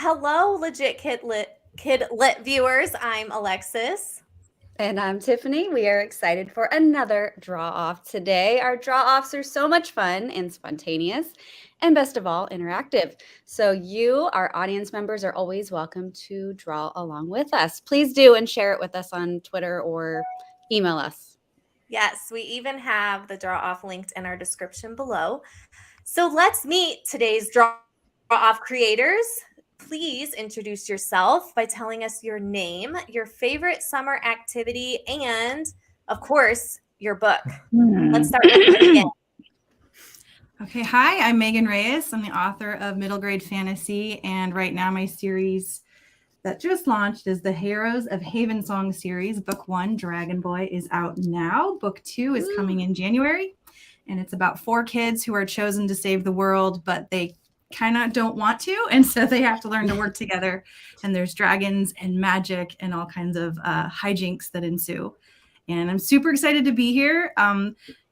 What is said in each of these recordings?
Hello, legit KidLit viewers. I'm Alexis. And I'm Tiffany. We are excited for another draw off today. Our draw offs are so much fun and spontaneous, and best of all, interactive. So, you, our audience members, are always welcome to draw along with us. Please do and share it with us on Twitter or email us. Yes, we even have the draw off linked in our description below. So, let's meet today's draw off creators. Please introduce yourself by telling us your name, your favorite summer activity, and of course, your book. Let's start with Megan. Okay, hi, I'm Megan Reyes. I'm the author of Middle Grade Fantasy, and right now my series that just launched is the Heroes of Haven Song series. Book 1, Dragon Boy, is out now. Book 2 is coming in January, and it's about 4 kids who are chosen to save the world, but they kind of don't want to, and so they have to learn to work together, and there's dragons and magic and all kinds of hijinks that ensue. And I'm super excited to be here.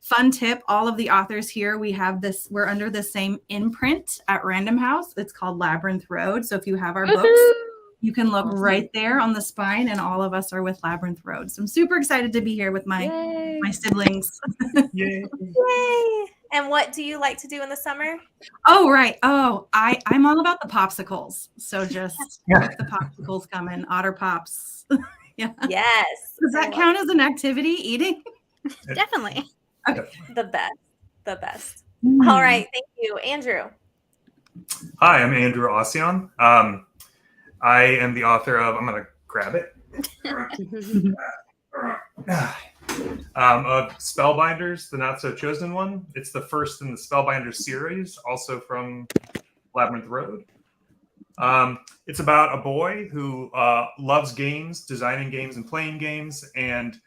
Fun tip, all of the authors here, we're under the same imprint at Random House. It's called Labyrinth Road. So if you have our books, you can look right there on the spine, and all of us are with Labyrinth Road. So I'm super excited to be here with my siblings. Yay. And what do you like to do in the summer? Oh, right. Oh, I'm all about the popsicles. So just keep the popsicles coming, Otter Pops. Yeah. Yes. Does that count as an activity, eating? Definitely. Okay. The best. All right. Thank you. Andrew. Hi, I'm Andrew Auseon. I am the author of, I'm going to grab it, of Spellbinders, the Not So Chosen One. It's the first in the Spellbinders series, also from Labyrinth Road. It's about a boy who loves games, designing games and playing games, and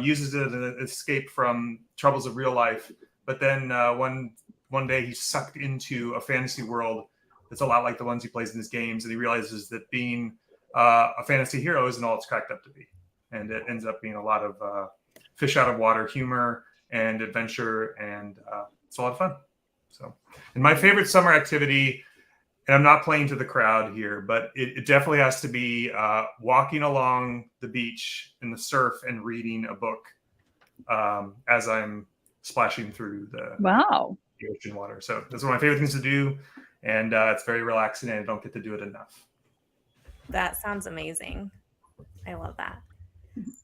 uses it as an escape from troubles of real life. But then one day he's sucked into a fantasy world that's a lot like the ones he plays in his games, and he realizes that being a fantasy hero isn't all it's cracked up to be. And it ends up being a lot of fish out of water humor and adventure, and it's a lot of fun. So, and my favorite summer activity, and I'm not playing to the crowd here, but it definitely has to be walking along the beach in the surf and reading a book as I'm splashing through the ocean water. So that's one of my favorite things to do, and it's very relaxing, and I don't get to do it enough. That sounds amazing. I love that.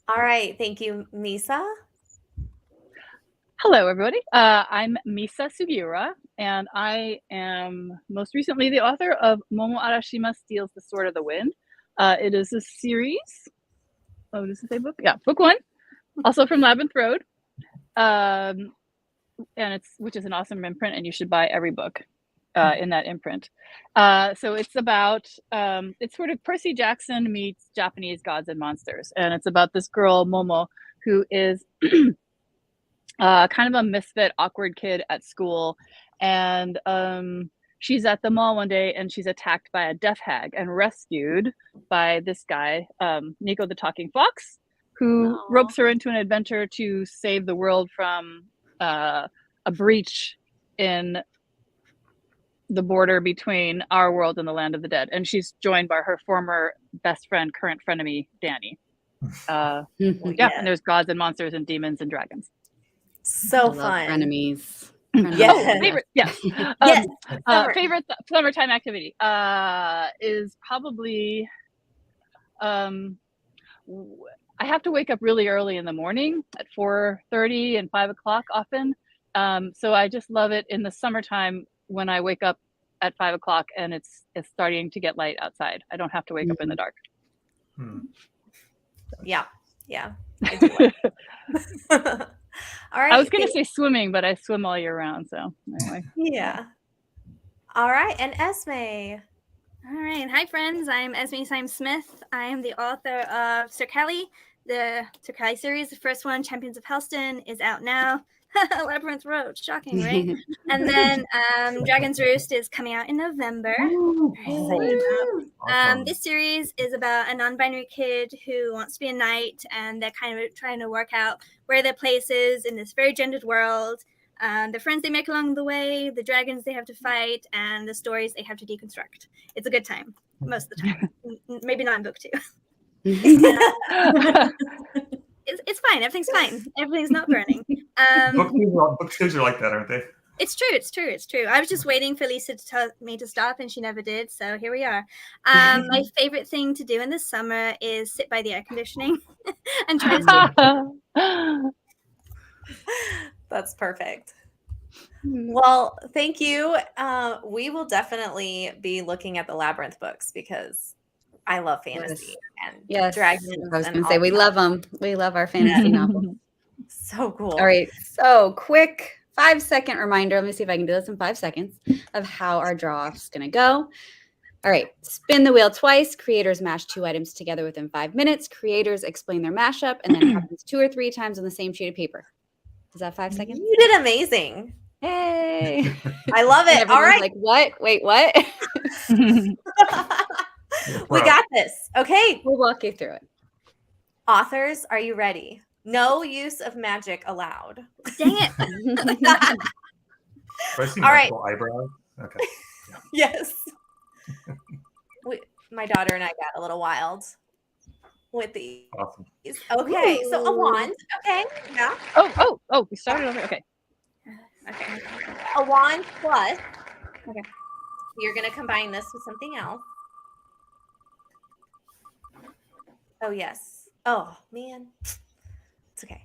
All right. Thank you, Misa. Hello, everybody. I'm Misa Sugiura, and I am most recently the author of Momo Arashima Steals the Sword of the Wind. It is a series. Oh, does it say book? Yeah, book 1, also from Labyrinth Road, and which is an awesome imprint, and you should buy every book in that imprint. So it's about it's sort of Percy Jackson meets Japanese gods and monsters, and it's about this girl Momo who is kind of a misfit, awkward kid at school, and she's at the mall one day and she's attacked by a death hag and rescued by this guy, Nico the Talking Fox, who ropes her into an adventure to save the world from a breach in the border between our world and the land of the dead. And she's joined by her former best friend, current frenemy, Danny. And there's gods and monsters and demons and dragons. So fun. Frenemies. Yes. Favorite, yes. Favorite summertime activity is probably I have to wake up really early in the morning at 4:30 and 5 o'clock often. So I just love it in the summertime when I wake up at 5 o'clock and it's starting to get light outside. I don't have to wake up in the dark. Yeah. I do like it. All right. I was going to say swimming, but I swim all year round. So anyway. Yeah. All right. And Esme. All right. Hi, friends. I'm Esme Symes-Smith. I am the author of Sir Kelly, the Sir Kelly series. The first one, Champions of Helston, is out now. Labyrinth Road. Shocking, right? And then Dragon's Roost is coming out in November. This series is about a non-binary kid who wants to be a knight, and they're kind of trying to work out where their place is in this very gendered world. the friends they make along the way, the dragons they have to fight, and the stories they have to deconstruct. It's a good time most of the time. Maybe not in book 2. It's fine. Everything's fine. Everything's not burning. Book twos are like that, aren't they? It's true. I was just waiting for Lisa to tell me to stop, and she never did. So here we are. My favorite thing to do in the summer is sit by the air conditioning and try to That's perfect. Well, thank you. We will definitely be looking at the Labyrinth books because I love fantasy and dragons. I was and going to say, all we that. love them. We love our fantasy novels. So cool. All right. So quick 5-second reminder. Let me see if I can do this in 5 seconds of how our draw off is going to go. All right. Spin the wheel twice. Creators mash 2 items together within 5 minutes. Creators explain their mashup, and then it happens 2 or 3 times on the same sheet of paper. Is that 5 seconds? You did amazing. Hey. I love it. All right. Like, what? Wait, what? We got this. Okay. We'll walk you through it. Authors, are you ready? No use of magic allowed. Dang it. Do I see All right. multiple eyebrows? Okay. Yes. My daughter and I got a little wild with these. Awesome. Okay, so a wand. Okay, yeah. Oh, we started over. Okay. Okay. A wand plus. Okay. You're going to combine this with something else. Oh, yes. Oh, man. It's okay.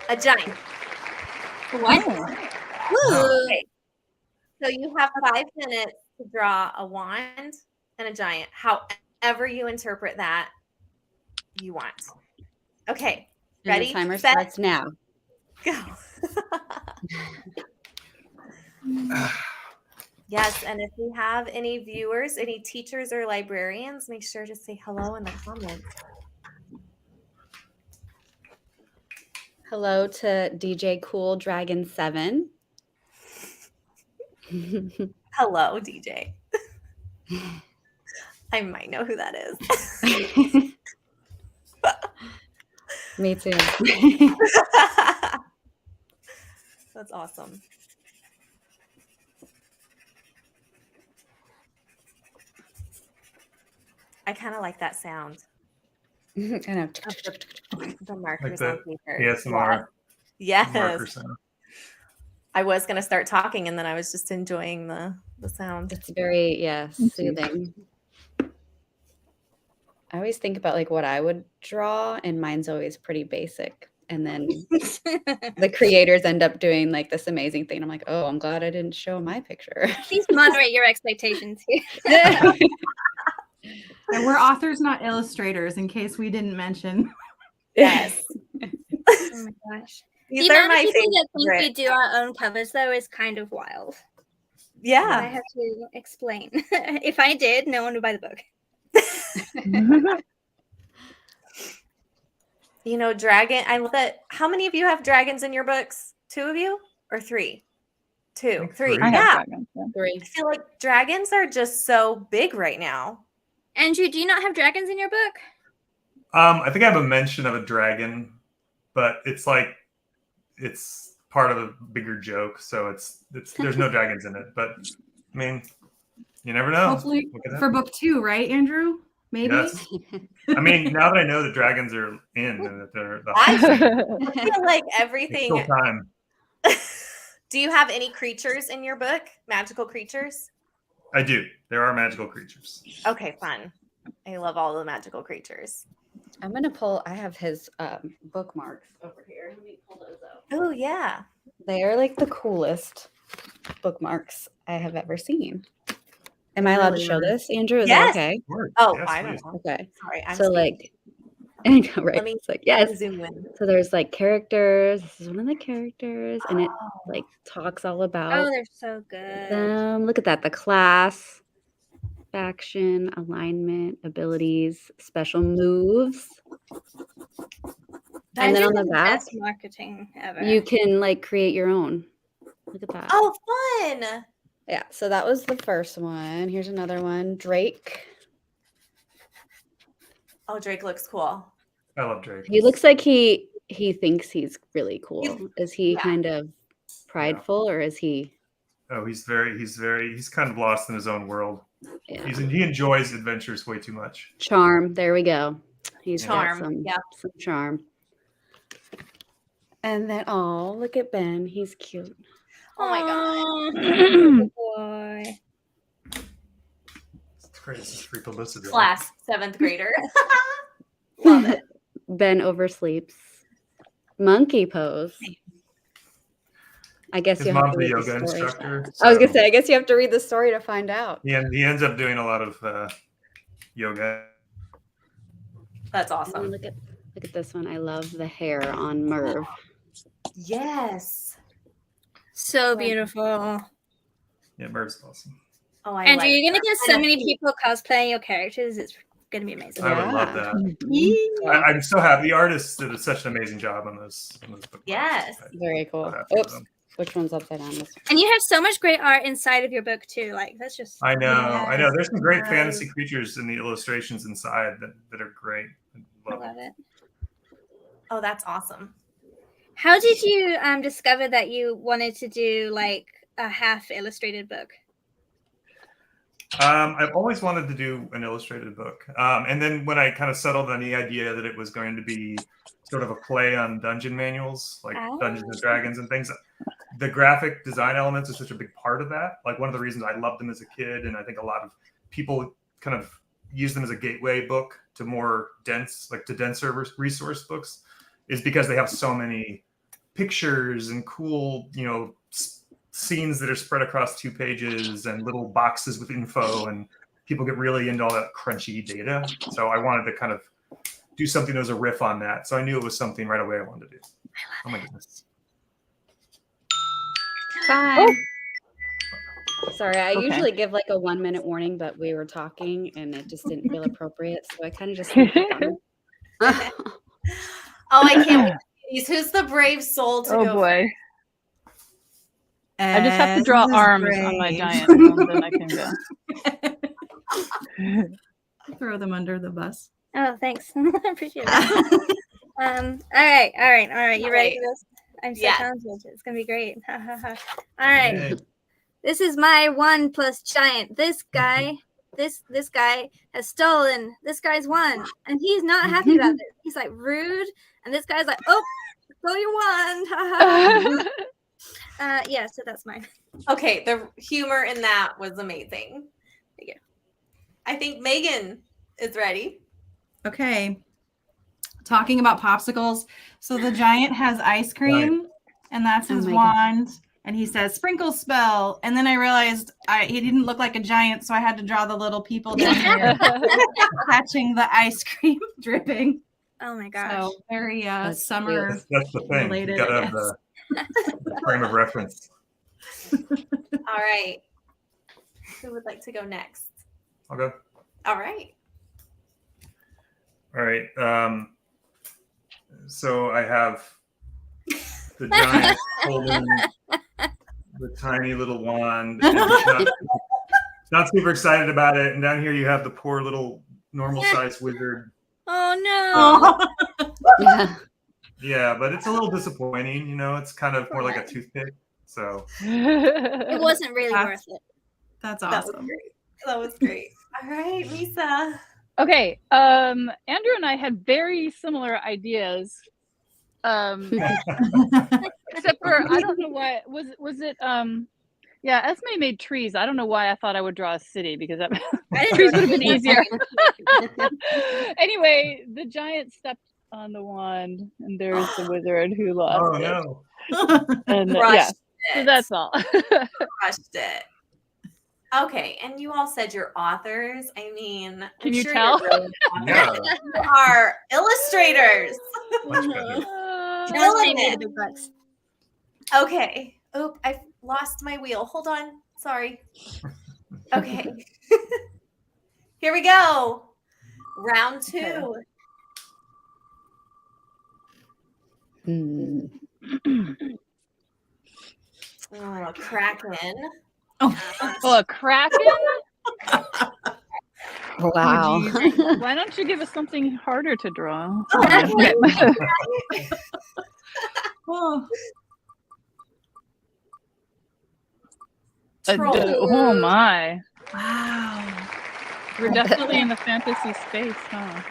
A giant. What? Okay. So you have 5 minutes to draw a wand and a giant. However you interpret that, you want. Okay. And Ready? the timer set, starts now. go. Yes, and if we have any viewers, any teachers or librarians, make sure to say hello in the comments. Hello to DJ Cool Dragon 7. Hello, DJ. I might know who that is. Me too. That's awesome. I kind of like that sound. I know. The markers Like on the paper. ASMR Yes. marker sound. I was going to start talking and then I was just enjoying the sound. It's very, soothing. I always think about like what I would draw, and mine's always pretty basic. And then the creators end up doing like this amazing thing. I'm like, oh, I'm glad I didn't show my picture. Please moderate your expectations here. And we're authors, not illustrators, in case we didn't mention. Yes. Oh my gosh. These The are amount my of people that think favorite. we do our own covers, though, is kind of wild. I Yeah. have to explain. If I did, no one would buy the book. You know, dragon. I love that. How many of you have dragons in your books? 2 of you or 3? 2, think 3. three. I have Yeah. dragons. Yeah. 3. I feel like dragons are just so big right now. Andrew, do you not have dragons in your book? I think I have a mention of a dragon, but it's like it's part of a bigger joke, so it's there's no dragons in it. But I mean, you never know. Hopefully Look at that. for book 2, right, Andrew? Maybe. Yes. I mean, now that I know that dragons are in and that they're the I hot feel like it's everything. still time. Do you have any creatures in your book? Magical creatures? I do. There are magical creatures. Okay, fun. I love all the magical creatures. I'm going to pull, I have his bookmarks over here. Let me pull those out. Oh, yeah. They are like the coolest bookmarks I have ever seen. Am I allowed to show this, Andrew? Is Yes. that okay? Oh, Yes, I don't please. know. Okay. Sorry. I'm So speaking. like, I know, right? Let me It's like, yes. zoom in. So there's like characters. This is one of the characters, and it Oh. like talks all about Oh, they're so good. them. Look at that. The class, faction, alignment, abilities, special moves. And then Andrew on the has back, best marketing ever. you can like create your own. Look at that. Oh, fun. Yeah, so that was the first one. Here's another one. Drake. Oh, Drake looks cool. I love Drake. He looks like he thinks he's really cool. Is he Yeah. kind of prideful, or is he? Oh, he's kind of lost in his own world. Yeah. He enjoys adventures way too much. Charm. There we go. He's Charm, got some, yeah. some charm. And then, oh, look at Ben. He's cute. Oh my god. Good boy. It's great. This is free publicity. Class 7th grader. Love it. Ben oversleeps. Monkey pose. I guess His you have mom's to a read yoga the story. instructor. I was gonna so say, I guess you have to read the story to find out. He ends up doing a lot of yoga. That's Oh, awesome. look at this one. I love the hair on Merv. Yes. So beautiful. Yeah, Merv's awesome. Oh, I Andrew, like you're gonna that. get so many people cosplaying your characters. It's gonna be amazing. I would love Yeah. that. I'm so happy. The artists did such an amazing job on those book Yes. parts. Very cool. So happy with Oops. them. Which one's upside down? This one. And you have so much great art inside of your book too. Like that's just I know. Yes. There's some great Yes. fantasy creatures in the illustrations inside that are great. I Love love it. Oh, that's awesome. How did you discover that you wanted to do like a half illustrated book? I've always wanted to do an illustrated book. And then when I kind of settled on the idea that it was going to be sort of a play on dungeon manuals, like Dungeons and Dragons and things, the graphic design elements are such a big part of that. Like one of the reasons I loved them as a kid, and I think a lot of people kind of use them as a gateway book to more dense, like to denser resource books, is because they have so many pictures and cool, scenes that are spread across 2 pages and little boxes with info, and people get really into all that crunchy data. So I wanted to kind of do something that was a riff on that. So I knew it was something right away I wanted to do. Oh my goodness. Bye. Sorry, I Okay. usually give like a 1-minute warning, but we were talking and it just didn't feel appropriate. So I kind of just. Oh, I can't wait. Please, who's the brave soul to Oh go? boy. I just have to draw arms on my giant, and then I can go. Throw them under the bus. Oh, thanks. I appreciate it. All right. You ready for this? I'm so Yes. talented. It's gonna be great. All right. Yay. This is my 1+ giant. This guy has stolen. This guy's won, and he's not happy about it. He's like rude, and this guy's like, "Oh, so you won." Yeah. So that's mine. Okay, the humor in that was amazing. Thank you. I think Megan is ready. Okay. Talking about popsicles. So the giant has ice cream, and that's Oh his my wand. And he says, "Sprinkle spell." And then I realized he didn't look like a giant, so I had to draw the little people down here catching the ice cream dripping. Oh my gosh. So very That's summer. That's the thing. Related, You gotta I have the frame of reference. All right. Who would like to go next? I'll go. All right. All right. So I have the giant holding the tiny little wand. And he's not super excited about it. And down here you have the poor little normal-sized wizard. Oh no. Yeah. Yeah, but it's a little disappointing. It's kind of more like a toothpick. So It wasn't really That's- worth it. That's That was awesome. great. That was great. All right, Misa. Okay. Andrew and I had very similar ideas. Except for I don't know why was it yeah, Esme made trees. I don't know why I thought I would draw a city because that trees would have been easier. Anyway, the giant stepped on the wand and there's the wizard who lost oh it. no. And Crushed yeah, it. so that's all. Crushed it. Okay, and you all said you're authors. I mean, I'm Can you sure tell? You're really authors. Yeah. You are illustrators. Much better. No Killing one's paying me it. the big bucks. Okay. Oh, I've lost my wheel. Hold on. Sorry. Okay. Here we go. Round 2. Okay. Hmm. Oh, Kraken. Oh, a kraken? Wow. Why don't you give us something harder to draw? Oh. troll. Oh my. Wow. We're definitely in the fantasy space, huh?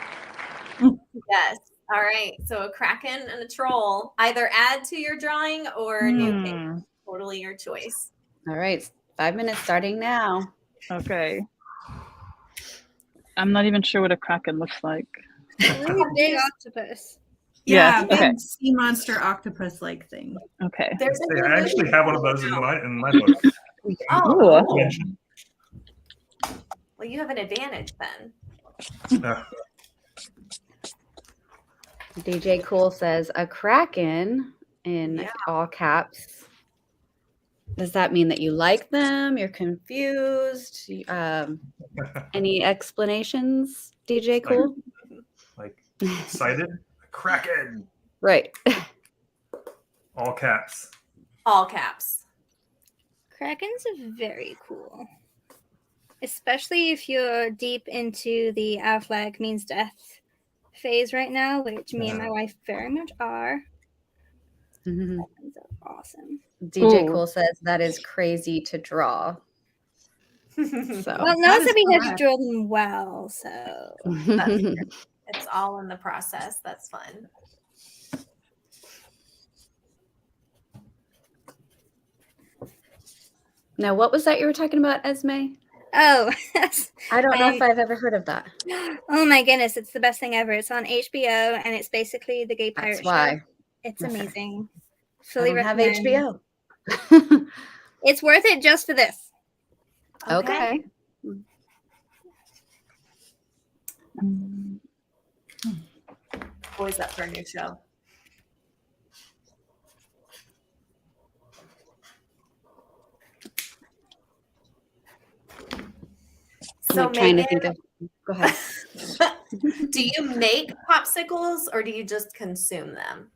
Yes. All right. So a kraken and a troll. Either add to your drawing or new thing. Totally your choice. All right, 5 minutes starting now. Okay. I'm not even sure what a kraken looks like. Really big octopus. Yeah, Yeah, big okay. sea monster octopus-like thing. Okay. There's a new I actually movie have one of those in my book. Oh, Ooh. Mention. well, you have an advantage then. DJ Cool says a kraken in all caps. Does that mean that you like them? You're confused? Any explanations, DJ Cool? Like excited? A kraken. Right. All caps. All caps. Krakens are very cool. Especially if you're deep into the our flag means death phase right now, which me and my wife very much are. Mhm. Krakens are awesome. DJ Ooh. Cool says that is crazy to draw. So Well, no that said is we had to correct. draw them well, so It's all in the process. That's fun. now, what was that you were talking about, Esme? oh I don't know if I've ever heard of that. oh my goodness, it's the best thing ever. It's on HBO and it's basically the gay pirate That's why. show. It's Okay. amazing. I Fully don't have recommend. HBO. It's worth it just for this. Okay. Always up for a new show. So I'm trying to Megan, think of. Go ahead. do you make popsicles or do you just consume them?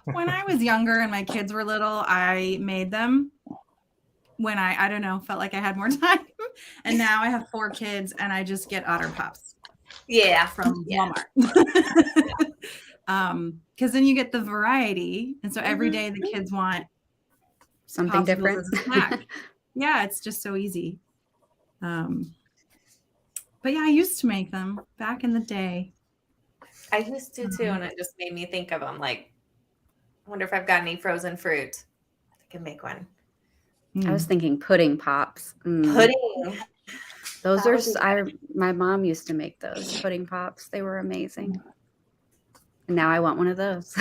When I was younger and my kids were little, I made them when I don't know, felt like I had more time. And now I have 4 kids and I just get Otter Pops Yeah. from Yeah. Walmart. Because then you get the variety. And so every day the kids want Something popsicles different. as a snack. Yeah, it's just so easy. But yeah, I used to make them back in the day. I used to too, and it just made me think of them. Like, I wonder if I've got any frozen fruit. I can make one. I was thinking pudding pops. Pudding. Those That are. would be My mom used to make those pudding pops. They were amazing. And now I want one of those.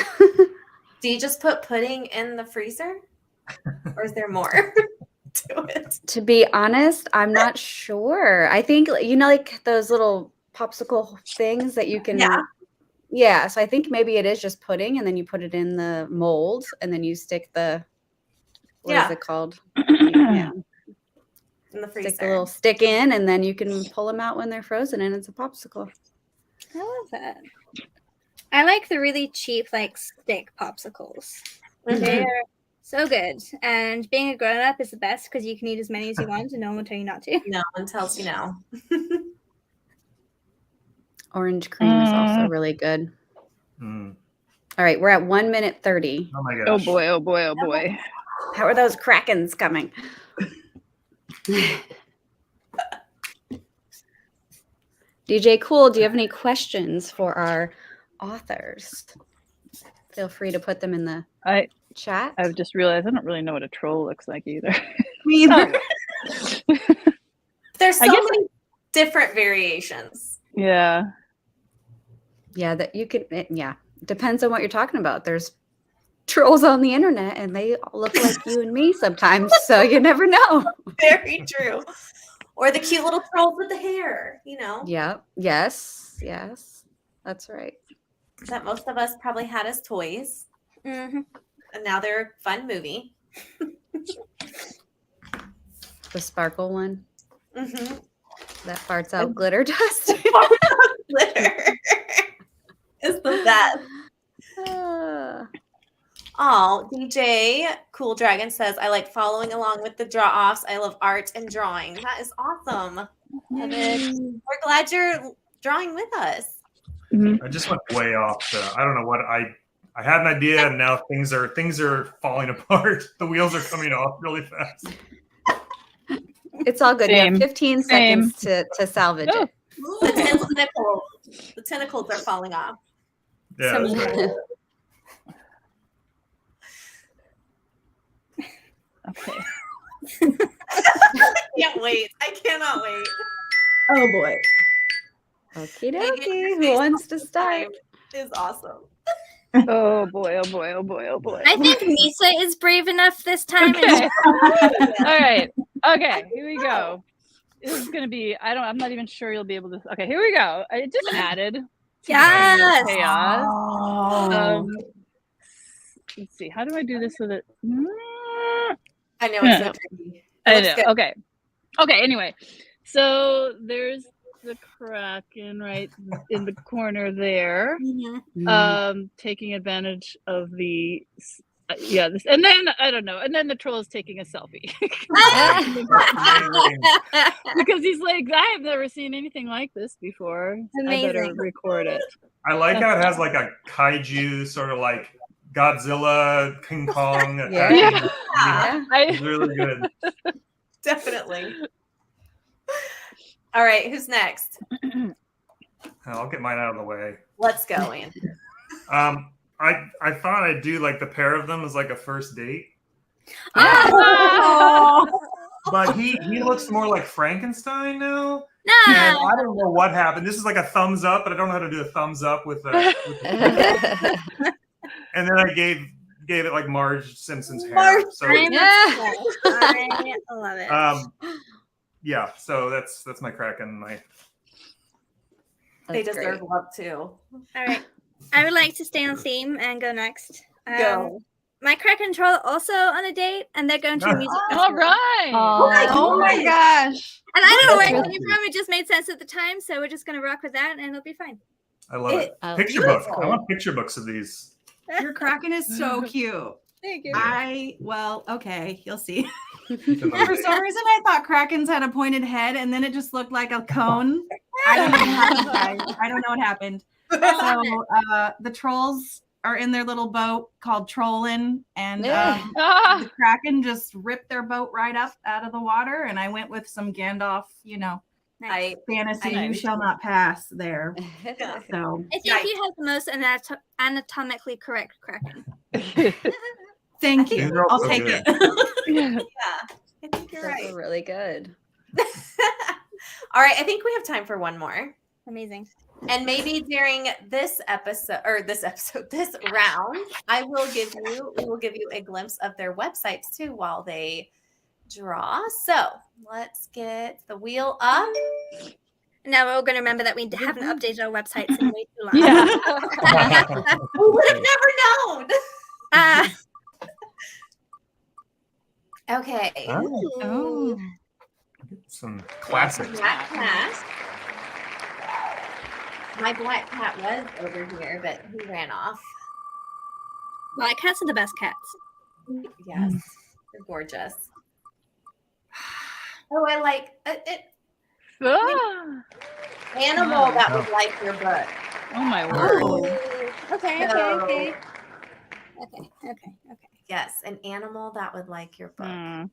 Do you just put pudding in the freezer, or is there more to it? To be honest, I'm not sure. I think like those little popsicle things that you can. Yeah. Yeah. So I think maybe it is just pudding, and then you put it in the mold, and then you stick the. What is it called? Yeah. In the freezer. Stick the little stick in, and then you can pull them out when they're frozen, and it's a popsicle. I love that. I like the really cheap, like stick popsicles. They're so good. And being a grown up is the best because you can eat as many as you want and no one will tell you not to. No one tells you no. Orange cream is also really good. Mm. All right, we're at 1 minute 30. Oh my gosh. Oh boy, oh boy, oh boy. How are those krakens coming? DJ Cool, do you have any questions for our authors? Feel free to put them in the chat. I've just realized I don't really know what a troll looks like either. Me either. There's so many different variations. Yeah. Yeah, that you can. Yeah, depends on what you're talking about. There's trolls on the internet, and they all look like you and me sometimes, so you never know. Very true. Or the cute little trolls with the hair, Yeah. Yes. That's right. That most of us probably had as toys. Mm-hmm. And now they're a fun movie. The sparkle one Mm-hmm. that farts out glitter dust. Glitter is the best. Oh, DJ Cool Dragon says, I like following along with the draw-offs. I love art and drawing. That is awesome. Love it. We're glad you're drawing with us. I just went way off. I don't know what I had an idea, and now things are falling apart. The wheels are coming off really fast. It's all good. You Same. have 15 Same. seconds to salvage Oh. it. The tentacles are falling off. Yeah, that's right. Okay. Can't wait. I cannot wait. Oh boy. Okie Megan, dokie. your Who face wants to all the start? time is awesome. Oh boy, oh boy, oh boy, oh boy. I think Misa is brave enough this time. Okay. All right. Okay, here we go. This is gonna be, I'm not even sure you'll be able to. Okay, here we go. I just added Yes. chaos. Oh. Let's see, how do I do this so that I know it's so tricky. I looks know. good. Okay, anyway. So there's the Kraken right in the corner there. Mhm. Taking advantage of the this, and then I don't know, and then the troll is taking a selfie because he's like, I have never seen anything like this before. I better Amazing. record it. I like how it has like a kaiju sort of like Godzilla, King Kong. Yeah. attacking. Yeah. It's really good. Definitely. All right, who's next? I'll get mine out of the way. Let's go, Andy. I thought I'd do like the pair of them as like a first date, Oh. but he looks more like Frankenstein now, No. and I don't know what happened. This is like a thumbs up, but I don't know how to do a thumbs up with a. And then I gave it like Marge Simpson's hair. Marge So I love it. yeah, so that's my Kraken. They That's deserve great. love too. All right. I would like to stay on theme and go next. Go. My Kraken troll also on a date, and they're going to a music festival. All right. Oh my gosh. And I don't know where That's it came from. It just made sense at the time, so we're just going to rock with that, and it'll be fine. I love it. Oh, Picture that's book. I cool. want picture books of these. Your Kraken is so cute. Thank you. Okay, you'll see. For For some reason, I thought Krakens had a pointed head, and then it just looked like a cone. I don't know what happened, guys. I don't know what happened. So the trolls are in their little boat called Trollin', and the Kraken just ripped their boat right up out of the water, and I went with some Gandalf, Nice. fantasy I- you shall not pass there. So I think you have the most anatomically correct Kraken. thank These you. are all I'll so take good. it. Yeah, I think you're Those right. are really good. All right, I think we have time for one more. Amazing. And maybe during this round, we will give you a glimpse of their websites too while they draw. So let's get the wheel up. Now we're going to remember that we haven't updated our websites in way too long. Yeah. We would have never known. Okay. Oh. Some classics. Black cat. My black cat was over here, but he ran off. Black cats are the best cats. Yes, they're gorgeous. Oh, I like animal that would like your book. Oh my word. Okay. Yes, an animal that would like your book.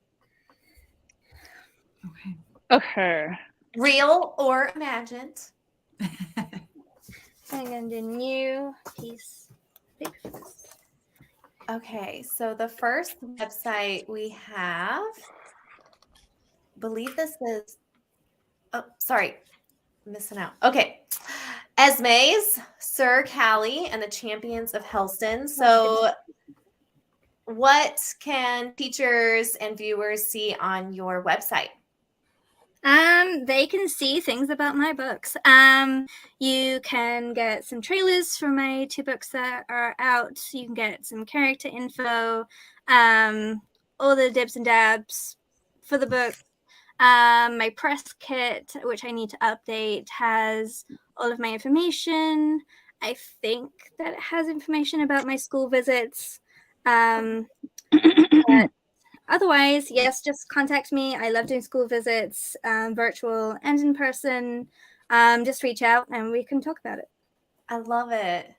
Okay. Real or imagined? I'm going to do new piece. Big for this. Okay, so the first website we have, believe this is, oh, sorry, missing out. Okay, Esme's, Sir Callie, and the Champions of Helston. So what can teachers and viewers see on your website? They can see things about my books. You can get some trailers for my 2 books that are out. You can get some character info, all the dibs and dabs for the book. My press kit, which I need to update, has all of my information. I think that it has information about my school visits. But otherwise, yes, just contact me. I love doing school visits, virtual and in person. Just reach out and we can talk about it. I love it.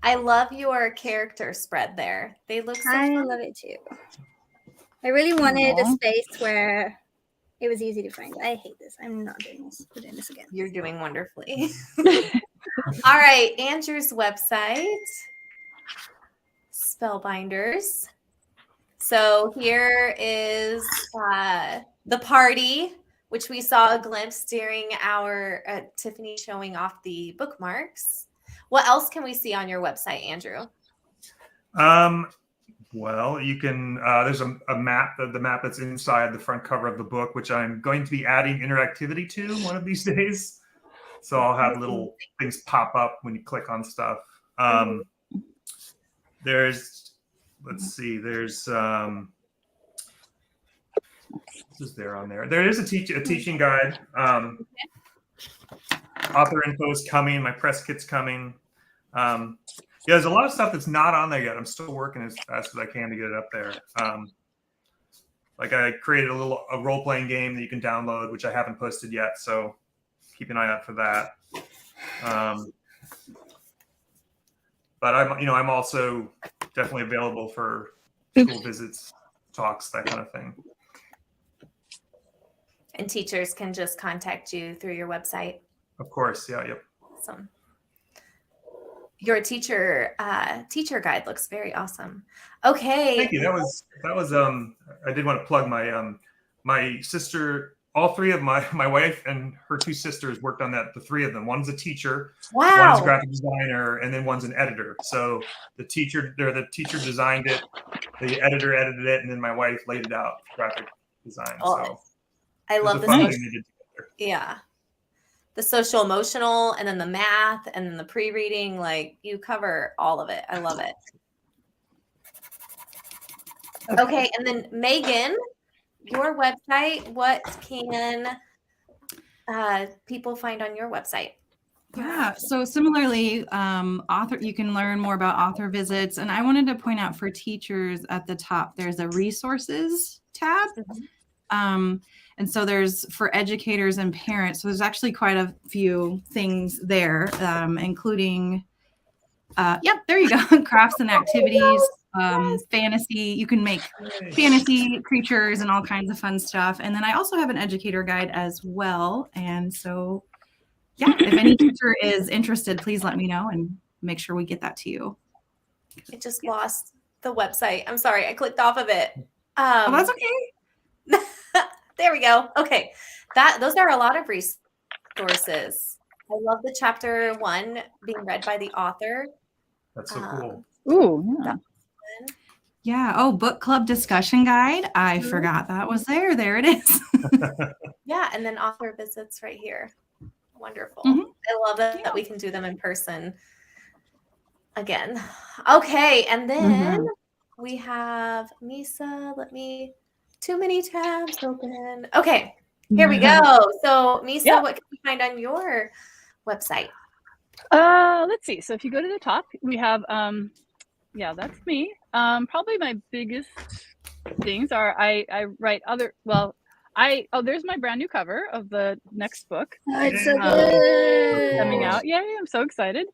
I love your character spread there. They look so I fun. love it too. I really wanted a space where It was easy to find. I hate this. I'm not doing this. We're doing this again. You're doing wonderfully. All right, Andrew's website, Spellbinders. So here is the party, which we saw a glimpse during our Tiffany showing off the bookmarks. What else can we see on your website, Andrew? Well, you can, there's a map, the map that's inside the front cover of the book, which I'm going to be adding interactivity to one of these days. So I'll have little things pop up when you click on stuff. There's, let's see, there's, this is there on there. There is a teaching guide. Author info is coming. My press kit's coming. Yeah, there's a lot of stuff that's not on there yet. I'm still working as fast as I can to get it up there. Like I created a role-playing game that you can download, which I haven't posted yet. So keep an eye out for that. But I'm also definitely available for school visits, talks, that kind of thing. And teachers can just contact you through your website. Of course, yeah, yep. Awesome. Your teacher guide looks very awesome. Okay. Thank you. That was I did want to plug my sister, all three of my wife and her two sisters worked on that, the three of them. One's a teacher, Wow. one's a graphic designer, and then one's an editor. So the teacher designed it, the editor edited it, and then my wife laid it out for graphic design. Oh, So I love the this. fun thing they did together. Yeah. The social emotional and then the math and then the pre-reading, like you cover all of it. I love it. Okay. And then Megan, your website, what can people find on your website? Yeah, so similarly, you can learn more about author visits. And I wanted to point out for teachers at the top, there's a resources tab. And so there's for educators and parents. So there's actually quite a few things there, including, there you go, crafts and activities, fantasy. You can make fantasy creatures and all kinds of fun stuff. And then I also have an educator guide as well. And so, yeah, if any teacher is interested, please let me know and make sure we get that to you. I just lost the website. I'm sorry. I clicked off of it. Oh, that's okay. There we go. Okay. Those are a lot of resources. I love the chapter 1 being read by the author. That's so cool. Ooh, yeah. Yeah. Oh, book club discussion guide. I forgot that was there. There it is. Yeah. And then author visits right here. Wonderful. Mhm. I love it that we can do them in person again. Okay. And then we have Misa. Too many tabs open. Okay. Here we go. So Misa, what can we find on your website? Let's see. So if you go to the top, we have, that's me. Probably my biggest things are I write there's my brand new cover of the next book. Oh, it's so good. Coming out. Yay, I'm so excited.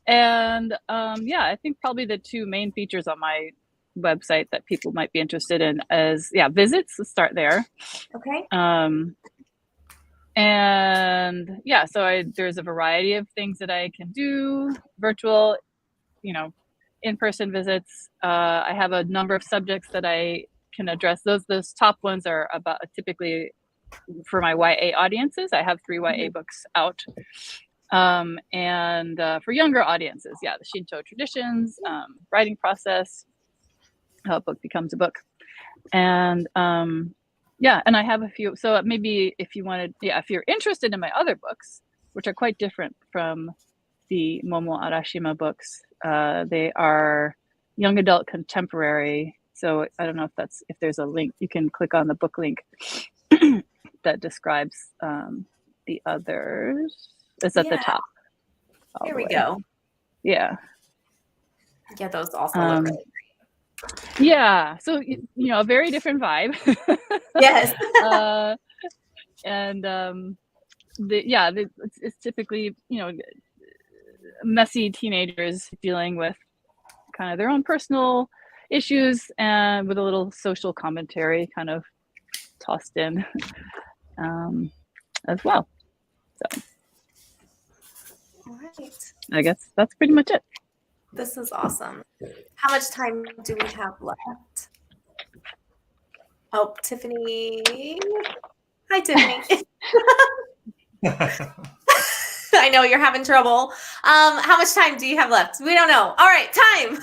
And I think probably the two main features on my website that people might be interested in is visits. Let's start there. Okay. So there's a variety of things that I can do, virtual, in-person visits. I have a number of subjects that I can address. Those top ones are about typically for my YA audiences. I have 3 YA books out. And for younger audiences, the Shinto traditions, writing process, how a book becomes a book. And and I have a few. So maybe if you wanted, if you're interested in my other books, which are quite different from the Momo Arashima books, they are young adult contemporary. So I don't know if there's a link, you can click on the book link that describes the others. It's at the top. Here we go. Yeah. Yeah, those also look really great. Yeah, so a very different vibe. Yes. It's typically messy teenagers dealing with kind of their own personal issues and with a little social commentary kind of tossed in. as well. So All right. I guess that's pretty much it. This is awesome. How much time do we have left? Oh, Tiffany. Hi, Tiffany. I know you're having trouble. How much time do you have left? We don't know. All right, time.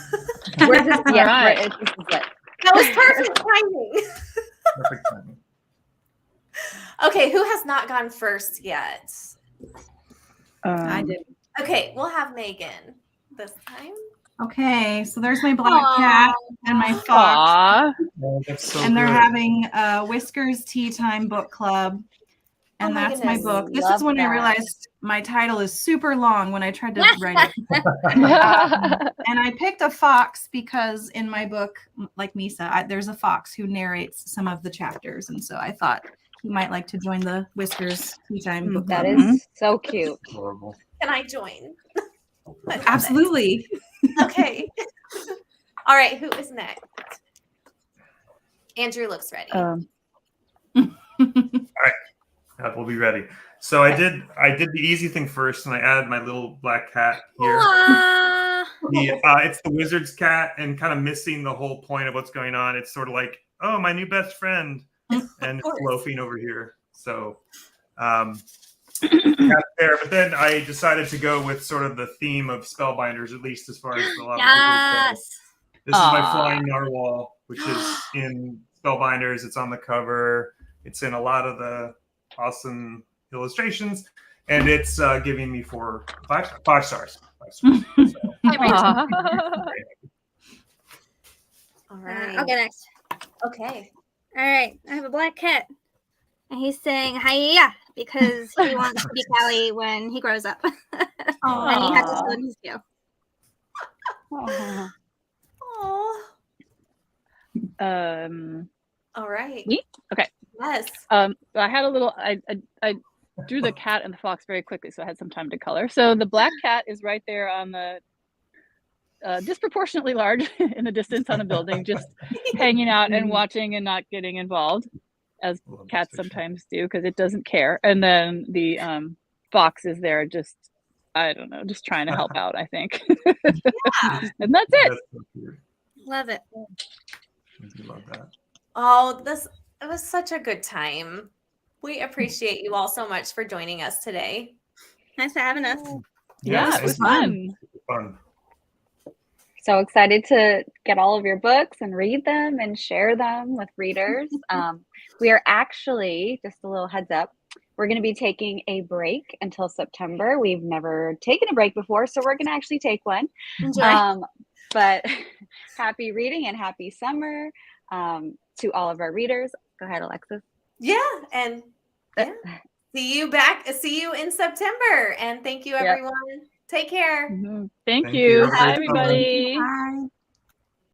We're just, All yeah, right. this is it. That was perfect timing. Perfect timing. Okay, who has not gone first yet? I did. Okay, we'll have Megan this time. Okay, so there's my black cat and my fox, Aw. Oh, that's so and they're good. having Whiskers Tea Time book club, and Oh my that's my goodness. book. This Love is when I that. realized my title is super long when I tried to write it. And I picked a fox because in my book, like Misa, there's a fox who narrates some of the chapters, and so I thought he might like to join the Whiskers Tea Time book That club. is so cute. Adorable. Can I join? I love it. Absolutely. Okay. All right, who is next? Andrew looks ready. We'll be ready. So I did the easy thing first, and I added my little black cat here. Aw. It's the wizard's cat, and kind of missing the whole point of what's going on. It's sort of like, oh, my new best friend, and it's loafing over here. So cat there. But then I decided to go with sort of the theme of Spellbinders, at least as far as a lot of people go. Yes. This is my Aw. flying narwhal, which is in Spellbinders. It's on the cover. It's in a lot of the awesome illustrations, and it's giving me five stars. 5 stars. Aw. All right. I'll go next. Okay. All right. I have a black cat, and he's saying "Hiya" because he wants to be Callie when he grows up, and he has to Aw. show him his skill. Aw. Oh. Um, All right. Me? Okay. Yes. I had a little. I drew the cat and the fox very quickly, so I had some time to color. So the black cat is right there on the disproportionately large in the distance on a building, just hanging out and watching and not getting involved, as Love this cats picture. sometimes do because it doesn't care. And then the fox is there, just I don't know, just trying to help out. I think, and that's it. That's so cute. Love it. I do love that. Oh, it was such a good time. We appreciate you all so much for joining us today. Thanks for having us. Yeah, this it was was fun. fun. Fun. So excited to get all of your books and read them and share them with readers. We are actually, just a little heads up, we're going to be taking a break until September. We've never taken a break before, so we're going to actually take one. Enjoy. But happy reading and happy summer to all of our readers. Go ahead, Alexis. Yeah, and see you in September. And thank you, Yep. everyone. Take care. Mhm. Thank Thank you. you. Bye, everybody. Bye.